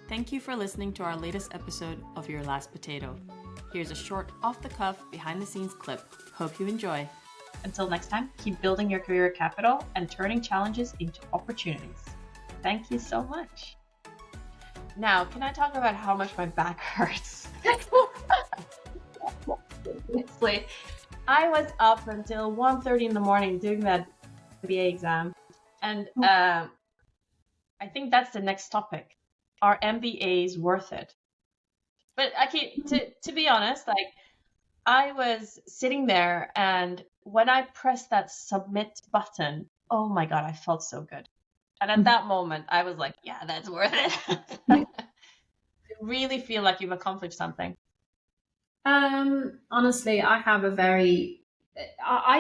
Thank you for listening to our latest episode of Your Last Potato. Here's a short, off-the-cuff, behind-the-scenes clip. Hope you enjoy. Until next time, keep building your career capital and turning challenges into opportunities. Thank you so much. Now, can I talk about how much my back hurts? Honestly, I was up until 1:30 in the morning doing that MBA exam. And I think that's the next topic. Are MBAs worth it? But to be honest, like I was sitting there and when I pressed that submit button, oh my God, I felt so good. And at that moment, I was like, yeah, that's worth it. You really feel like you've accomplished something. Honestly, I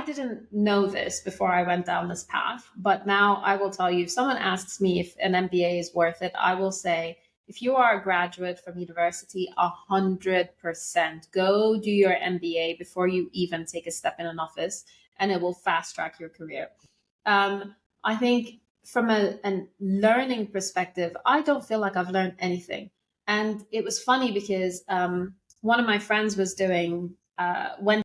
didn't know this before I went down this path, but now I will tell you, if someone asks me if an MBA is worth it, I will say, if you are a graduate from university, 100% go do your MBA before you even take a step in an office, and it will fast track your career. I think from a learning perspective, I don't feel like I've learned anything. And it was funny because one of my friends was went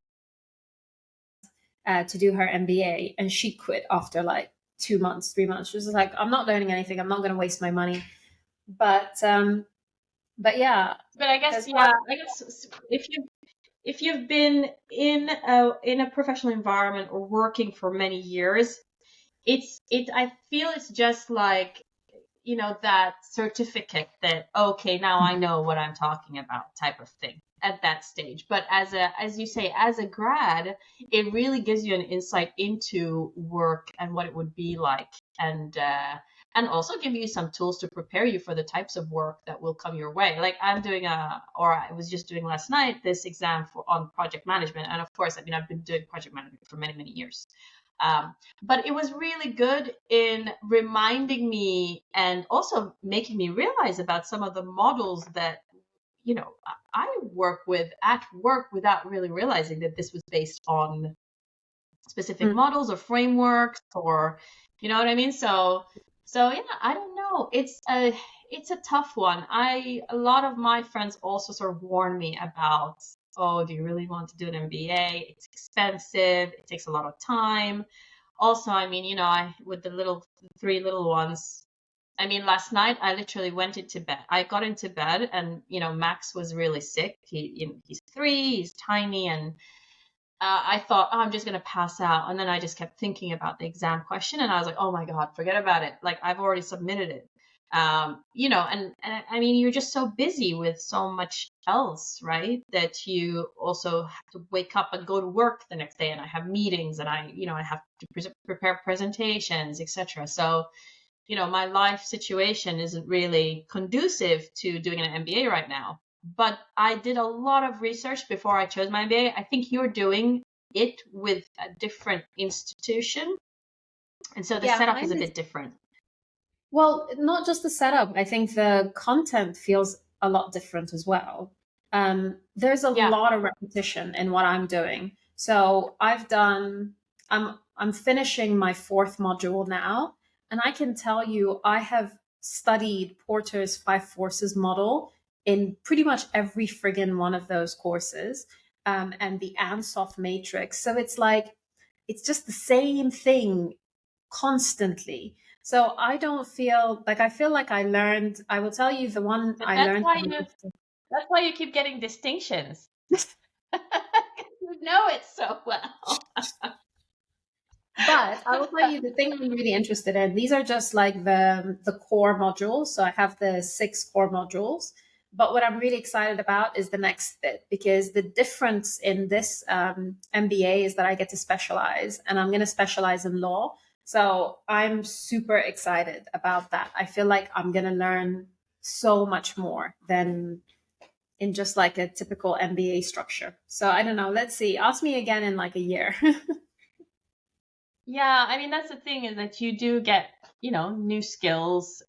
to do her MBA, and she quit after like 2 months, 3 months. She was like, I'm not learning anything. I'm not going to waste my money. But yeah. But I guess if you've been in a professional environment or working for many years, I feel it's just like, you know, that certificate that, okay, now I know what I'm talking about type of thing at that stage. But as you say, as a grad, it really gives you an insight into work and what it would be like, and also give you some tools to prepare you for the types of work that will come your way. Like I was just doing last night, this exam on project management. And of course, I mean, I've been doing project management for many, many years. But it was really good in reminding me and also making me realize about some of the models that, you know, I work with at work without really realizing that this was based on specific models or frameworks, or, you know what I mean? So yeah, I don't know. It's a tough one. A lot of my friends also sort of warn me about, oh, do you really want to do an MBA? It's expensive. It takes a lot of time. Also, I mean, you know, with the three little ones, I mean, last night I literally went into bed. I got into bed and, you know, Max was really sick. He's 3, he's tiny. And I thought, oh, I'm just going to pass out. And then I just kept thinking about the exam question. And I was like, oh my God, forget about it. Like I've already submitted it. You know, and I mean, you're just so busy with so much else, right? That you also have to wake up and go to work the next day, and I have meetings, and I have to prepare presentations, etc. So, you know, my life situation isn't really conducive to doing an MBA right now. But I did a lot of research before I chose my MBA. I think you're doing it with a different institution, and so the setup is a bit different. Well, not just the setup. I think the content feels a lot different as well. There's a lot of repetition in what I'm doing. So I'm finishing my 4th module now, and I can tell you I have studied Porter's 5 forces model in pretty much every friggin' one of those courses, and the Ansoff matrix. So it's like, it's just the same thing constantly. So I don't feel like, I feel like I learned, I will tell you the one I learned. That's why you keep getting distinctions. You know it so well. But I will tell you the thing I'm really interested in. These are just like the core modules. So I have the 6 core modules. But what I'm really excited about is the next bit, because the difference in this MBA is that I get to specialize, and I'm going to specialize in law. So I'm super excited about that. I feel like I'm going to learn so much more than in just like a typical MBA structure. So I don't know. Let's see. Ask me again in like a year. Yeah, I mean, that's the thing, is that you do get, you know, new skills.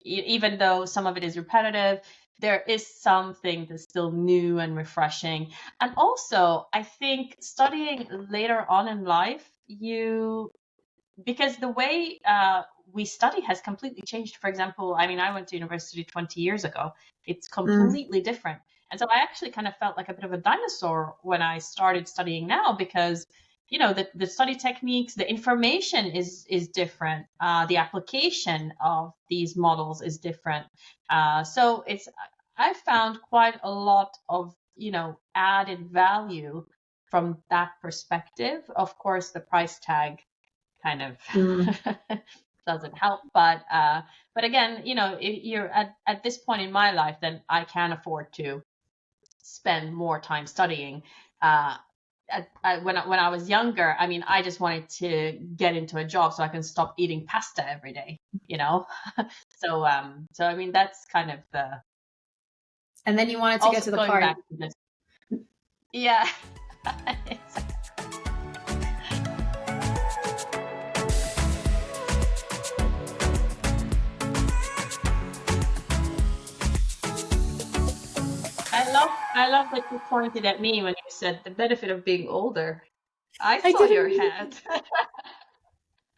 Even though some of it is repetitive, there is something that's still new and refreshing. And also, I think studying later on in life, because the way we study has completely changed. For example, I mean, I went to university 20 years ago. It's completely different. And so I actually kind of felt like a bit of a dinosaur when I started studying now, because, you know, the study techniques, the information is different. The application of these models is different. So I found quite a lot of, you know, added value from that perspective. Of course, the price tag kind of doesn't help, but again, you know, if you're at this point in my life, then I can afford to spend more time studying. When I was younger, I mean, I just wanted to get into a job so I can stop eating pasta every day, you know. So I mean, that's kind of the. And then you wanted to go to the party. Back to this. Yeah. I love that you pointed at me when you said the benefit of being older. I saw your hat.